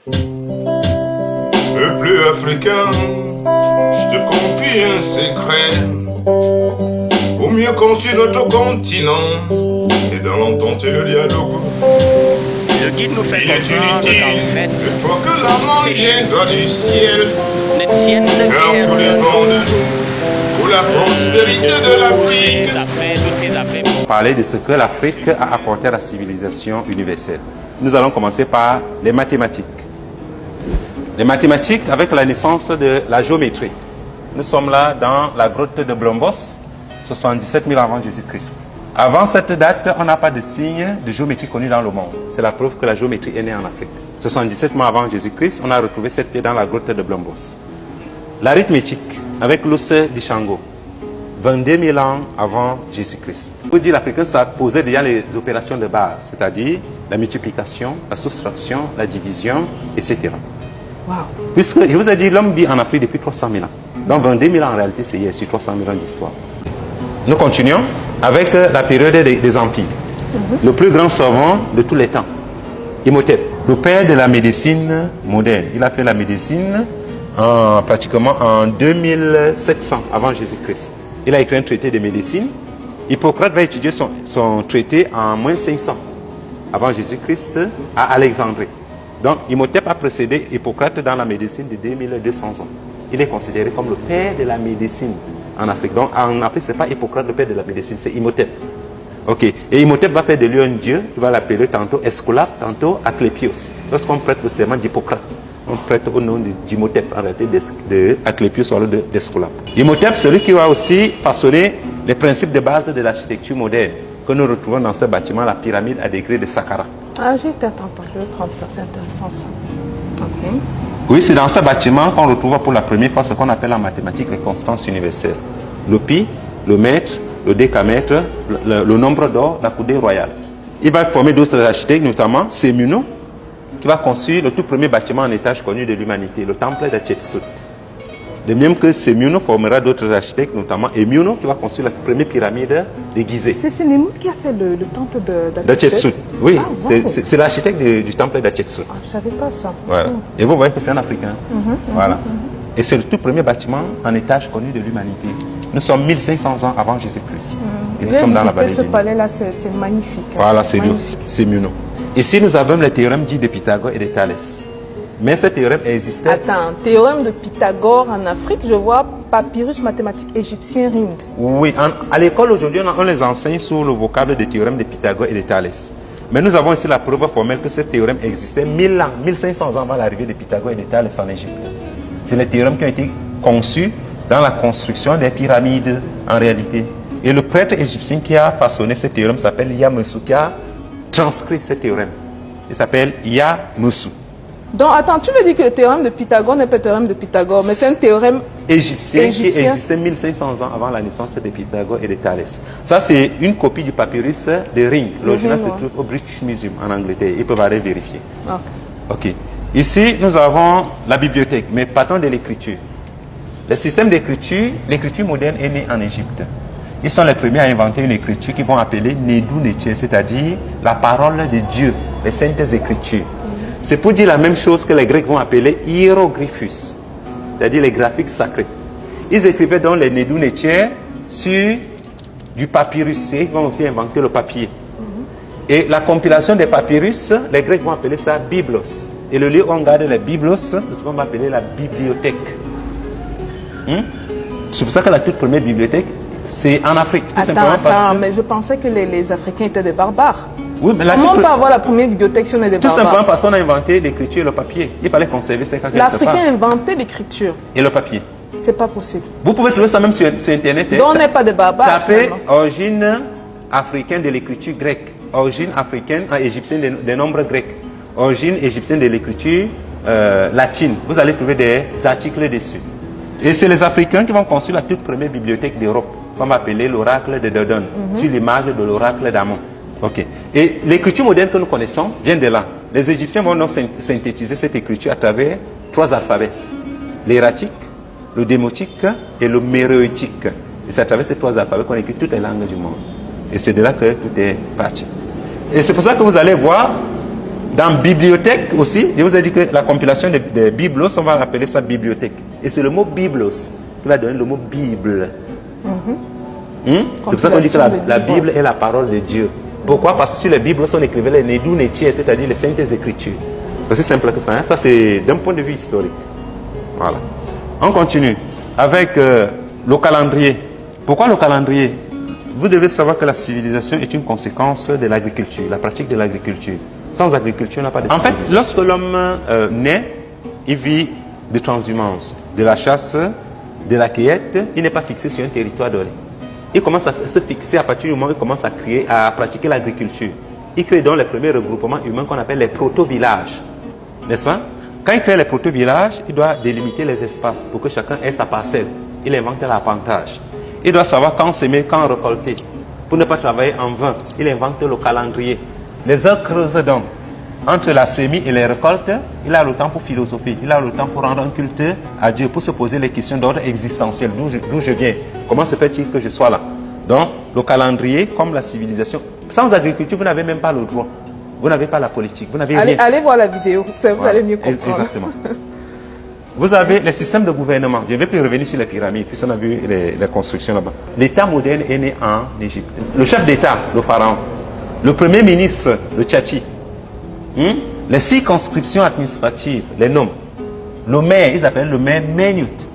Peuple africain, je te confie un secret. Pour mieux construire notre continent, c'est dans l'entente et le dialogue. Le guide nous fait Il est comprendre inutile qu'en fait, de croire que la main viendra du ciel, ne tiennent car tout dépend de nous pour la prospérité de l'Afrique. toutes ces affaires. Parler de ce que l'Afrique a apporté à la civilisation universelle. Nous allons commencer par les mathématiques. Les mathématiques avec la naissance de la géométrie. Nous sommes là dans la grotte de Blombos, 77 000 avant Jésus-Christ. Avant cette date, on n'a pas de signe de géométrie connu dans le monde. C'est la preuve que la géométrie est née en Afrique. 77 000 avant Jésus-Christ, on a retrouvé cette pierre dans la grotte de Blombos. L'arithmétique avec l'os d'Ishango, 22 000 ans avant Jésus-Christ. Pour dire l'Africain, ça posait déjà les opérations de base, c'est-à-dire la multiplication, la soustraction, la division, etc. Wow. Puisque, je vous ai dit, l'homme vit en Afrique depuis 300 000 ans. Donc 22 000 ans en réalité, c'est hier, sur 300 000 ans d'histoire. Nous continuons avec la période des empires. Le plus grand savant de tous les temps, Imhotep, le père de la médecine moderne. Il a fait la médecine pratiquement en 2700 avant Jésus-Christ. Il a écrit un traité de médecine. Hippocrate va étudier son traité en moins 500 avant Jésus-Christ à Alexandrie. Donc Imhotep a précédé Hippocrate dans la médecine de 2200 ans. Il est considéré comme le père de la médecine en Afrique. Donc en Afrique, ce n'est pas Hippocrate le père de la médecine, c'est Imhotep. Ok. Et Imhotep va faire de lui un dieu, il va l'appeler tantôt Esculape, tantôt Asclepios. Lorsqu'on prête le serment d'Hippocrate, on prête au nom d'Imhotep, en réalité d'Asclepios ou d'Esculape. Imhotep, celui qui va aussi façonner les principes de base de l'architecture moderne que nous retrouvons dans ce bâtiment, la pyramide à degrés de Saqqara. Ah, j'ai été attends, je vais prendre ça, c'est intéressant ça. Ok. Oui, c'est dans ce bâtiment qu'on retrouve pour la première fois ce qu'on appelle en mathématiques les constantes universelles. Le pi, le mètre, le décamètre, le nombre d'or, la coudée royale. Il va former d'autres architectes, notamment Sémuno, qui va construire le tout premier bâtiment en étage connu de l'humanité, le temple d'Hatshepsut. De même que Sémuno formera d'autres architectes, notamment Emuno, qui va construire la première pyramide de Gizeh. C'est Sémuno qui a fait le temple d'Hatshepsut. Oui, ah, wow. C'est l'architecte du temple d'Hatshepsut. Ah, je ne savais pas ça. Voilà. Et vous voyez que c'est un Africain. Voilà. Et c'est le tout premier bâtiment en étage connu de l'humanité. Nous sommes 1500 ans avant Jésus-Christ. Et nous sommes dans la vallée ce palais-là, c'est magnifique. Hein. Voilà, c'est Muno. Ici, nous avons le théorème dit de Pythagore et de Thalès. Mais ce théorème existait... Attends, théorème de Pythagore en Afrique, je vois papyrus mathématique égyptien Rind. Oui, à l'école aujourd'hui, on les enseigne sous le vocable de théorème de Pythagore et de Thalès. Mais nous avons ici la preuve formelle que ce théorème existait 1000 ans, 1500 ans avant l'arrivée de Pythagore et de Thalès en Égypte. C'est les théorèmes qui ont été conçus dans la construction des pyramides en réalité. Et le prêtre égyptien qui a façonné ce théorème s'appelle Yamusu, qui a transcrit ce théorème. Il s'appelle Yamusu. Donc attends, tu veux dire que le théorème de Pythagore n'est pas le théorème de Pythagore, mais c'est un théorème égyptien qui existait 1500 ans avant la naissance de Pythagore et de Thalès. Ça, c'est une copie du papyrus de Ring. L'original se trouve au British Museum en Angleterre. Ils peuvent aller vérifier. Ok. Ici, nous avons la bibliothèque, mais partons de l'écriture. Le système d'écriture, l'écriture moderne est née en Égypte. Ils sont les premiers à inventer une écriture qu'ils vont appeler Nedou Netché, c'est-à-dire la parole de Dieu, les saintes écritures. C'est pour dire la même chose que les Grecs vont appeler hiéroglyphus, c'est-à-dire les graphiques sacrés. Ils écrivaient donc les Nedou Netché sur du papyrus. Ils vont aussi inventer le papier. Et la compilation des papyrus, les Grecs vont appeler ça biblos. Et le lieu où on garde les biblos, c'est ce qu'on va appeler la bibliothèque. C'est pour ça que la toute première bibliothèque, c'est en Afrique. Attends, mais je pensais que les Africains étaient des barbares. Oui, mais comment on peut avoir la première bibliothèque si on est des barbares? Tout simplement parce qu'on a inventé l'écriture et le papier. Il fallait conserver ces quelque part. L'Africain a inventé l'écriture. Et le papier. C'est pas possible. Vous pouvez trouver ça même sur Internet. Donc on n'est pas des barbares. Tapez origine africaine de l'écriture grecque. Origine africaine, égyptienne des nombres grecs. Origine égyptienne de l'écriture latine. Vous allez trouver des articles dessus. Et c'est les Africains qui vont construire la toute première bibliothèque d'Europe, qu'on va appeler l'oracle de Dodon, sur l'image de l'oracle d'Amon. Ok. Et l'écriture moderne que nous connaissons vient de là. Les Égyptiens vont donc synthétiser cette écriture à travers 3 alphabets. L'hiératique, le démotique et le méroïtique. Et c'est à travers ces 3 alphabets qu'on écrit toutes les langues du monde. Et c'est de là que tout est parti. Et c'est pour ça que vous allez voir Dans bibliothèque aussi, je vous ai dit que la compilation des biblos, on va appeler ça bibliothèque. Et c'est le mot biblos qui va donner le mot Bible. C'est pour ça qu'on dit que la Bible est la parole de Dieu. Pourquoi? Parce que sur les Bibles, on écrivait les Nedou Netier, c'est-à-dire les Saintes Écritures. C'est aussi simple que ça. Hein? Ça, c'est d'un point de vue historique. Voilà. On continue avec le calendrier. Pourquoi le calendrier? Vous devez savoir que la civilisation est une conséquence de l'agriculture, la pratique de l'agriculture. Sans agriculture, on n'a pas de civilisation. En fait, lorsque l'homme naît, il vit de transhumance, de la chasse, de la cueillette. Il n'est pas fixé sur un territoire donné. Il commence à se fixer à partir du moment où il commence à pratiquer l'agriculture. Il crée donc les premiers regroupements humains qu'on appelle les proto-villages. N'est-ce pas? Quand il crée les proto-villages, il doit délimiter les espaces pour que chacun ait sa parcelle. Il invente l'appantage. Il doit savoir quand semer, quand récolter. Pour ne pas travailler en vain, il invente le calendrier. Les heures creusent donc. Entre la semis et les récoltes, il a le temps pour philosopher, il a le temps pour rendre un culte à Dieu, pour se poser les questions d'ordre existentiel. D'où je viens? Comment se fait-il que je sois là? Donc, le calendrier, comme la civilisation. Sans agriculture, vous n'avez même pas le droit. Vous n'avez pas la politique. Vous n'avez rien. Allez voir la vidéo, vous allez mieux comprendre. Exactement. Vous avez les systèmes de gouvernement. Je ne vais plus revenir sur les pyramides, puisqu'on a vu les constructions là-bas. L'État moderne est né en Égypte. Le chef d'État, le pharaon. Le premier ministre, le Tchatchi. Les circonscriptions administratives, les noms. Le maire, ils appellent le maire Menut.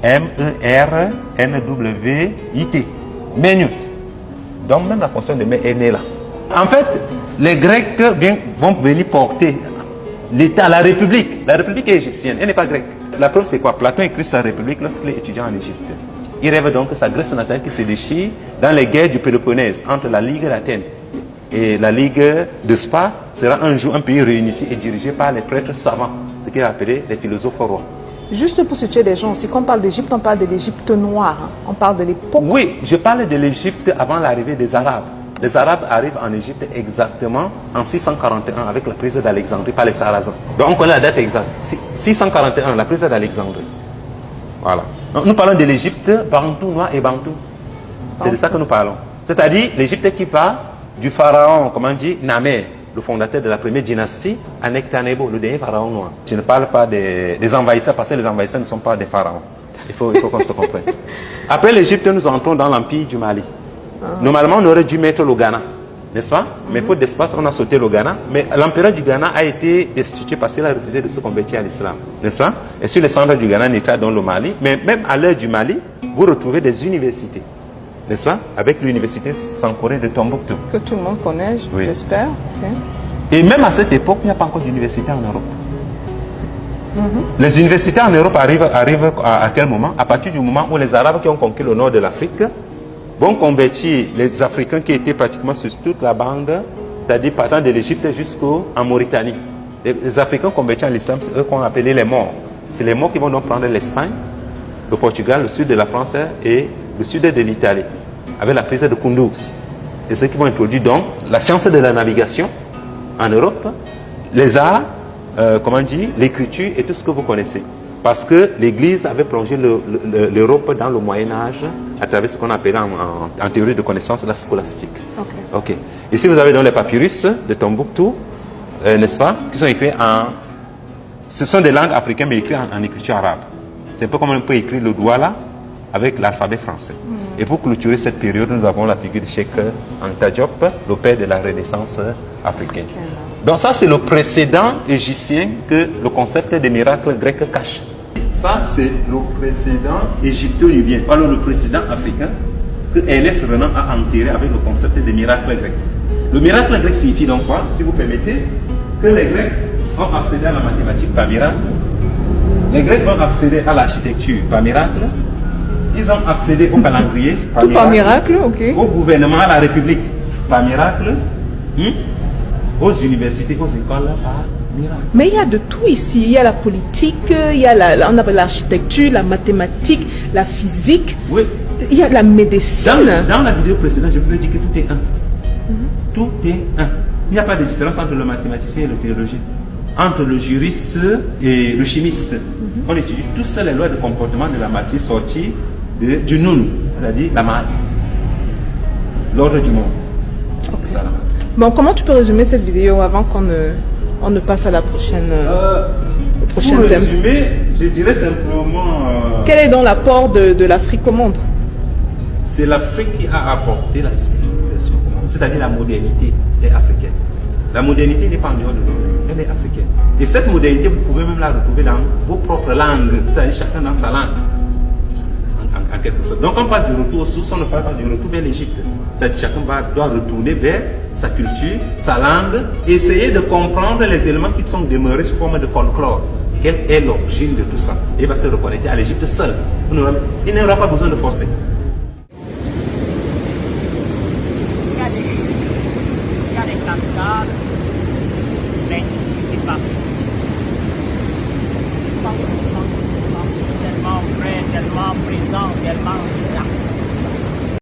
M-E-R-N-W-I-T. Menut. Donc même la fonction de maire est née là. En fait, les Grecs vont venir porter l'État, la République. La République est égyptienne, elle n'est pas grecque. La preuve c'est quoi? Platon écrit sa République lorsqu'il est étudiant en Égypte. Il rêve donc que sa Grèce natale qui se déchire dans les guerres du Péloponnèse entre la Ligue d'Athènes et la Ligue de Spa sera un jour un pays réunifié et dirigé par les prêtres savants, ce qu'il a appelé les philosophes rois. Juste pour situer des gens aussi, quand on parle d'Égypte, on parle de l'Égypte noire. Hein. On parle de l'époque. Oui, je parle de l'Égypte avant l'arrivée des Arabes. Les Arabes arrivent en Égypte exactement en 641 avec la prise d'Alexandrie par les Sarrasins. Donc on connaît la date exacte. 641, la prise d'Alexandrie. Voilà. Donc, nous parlons de l'Égypte bantou, noir et bantou. C'est de ça que nous parlons. C'est-à-dire l'Égypte qui va du pharaon, comment on dit, Namer, le fondateur de la première dynastie, à Nectanebo, le dernier pharaon noir. Je ne parle pas des envahisseurs, parce que les envahisseurs ne sont pas des pharaons. Il faut qu'on se comprenne. Après l'Égypte, nous entrons dans l'empire du Mali. Normalement, on aurait dû mettre le Ghana, n'est-ce pas? Mais faute d'espace, on a sauté le Ghana. Mais l'empereur du Ghana a été destitué parce qu'il a refusé de se convertir à l'islam, n'est-ce pas? Et sur les cendres du Ghana, on était dans le Mali. Mais même à l'heure du Mali, vous retrouvez des universités, n'est-ce pas? Avec l'université Sankoré de Tombouctou. Que tout le monde connaît, oui. J'espère. Okay. Et même à cette époque, il n'y a pas encore d'université en Europe. Les universités en Europe arrivent à quel moment? À partir du moment où les Arabes qui ont conquis le nord de l'Afrique vont convertir les Africains qui étaient pratiquement sur toute la bande, c'est-à-dire partant de l'Égypte jusqu'en Mauritanie. Les Africains convertis à l'islam, c'est eux qu'on appelait les morts. C'est les morts qui vont donc prendre l'Espagne, le Portugal, le sud de la France et le sud de l'Italie, avec la prise de Kunduz. Et ceux qui vont introduire donc la science de la navigation en Europe, les arts, comment on dit, l'écriture et tout ce que vous connaissez. Parce que l'Église avait plongé l'Europe dans le Moyen-Âge à travers ce qu'on appelle en théorie de connaissance la scolastique. Ok. Ici, vous avez donc les papyrus de Tombouctou, n'est-ce pas, qui sont écrits ce sont des langues africaines, mais écrites en écriture arabe. C'est un peu comme on peut écrire le Douala avec l'alphabet français. Et pour clôturer cette période, nous avons la figure de Cheikh Anta Diop, le père de la Renaissance africaine. Donc ça, c'est le précédent égyptien que le concept des miracles grecs cache. Ça, c'est le précédent égypto-libyen, alors le précédent africain que Ernest Renan a enterré avec le concept des miracles grecs. Le miracle grec signifie donc quoi? Si vous permettez, que les Grecs ont accédé à la mathématique par miracle, les Grecs ont accédé à l'architecture par miracle, ils ont accédé au calendrier par miracle, par miracle, okay. Au gouvernement, à la République par miracle, aux universités, aux écoles par miracle. Mais il y a de tout ici. Il y a la politique, il y a on appelle l'architecture, la mathématique, la physique. Oui. Il y a la médecine. Dans la vidéo précédente, je vous ai dit que tout est un. Tout est un. Il n'y a pas de différence entre le mathématicien et le théologien, entre le juriste et le chimiste. On étudie tous les lois de comportement de la matière sorties du Noun, c'est-à-dire la maths, l'ordre du monde. C'est ça la maths. Bon, comment tu peux résumer cette vidéo avant qu'on ne passe à la prochaine, au prochain Pour thème? résumer, je dirais simplement... Quel est donc l'apport de l'Afrique au monde? C'est l'Afrique qui a apporté la civilisation au monde, c'est-à-dire la modernité est africaine. La modernité n'est pas en dehors de nous, elle est africaine. Et cette modernité, vous pouvez même la retrouver dans vos propres langues, c'est-à-dire chacun dans sa langue, en quelque sorte. Donc on parle du retour aux sources, on ne parle pas du retour vers l'Égypte. C'est-à-dire chacun doit retourner vers sa culture, sa langue, essayer de comprendre les éléments qui sont demeurés sous forme de folklore. Quelle est l'origine de tout ça? Et il va se reconnecter à l'Égypte seul. Il n'aura pas besoin de forcer.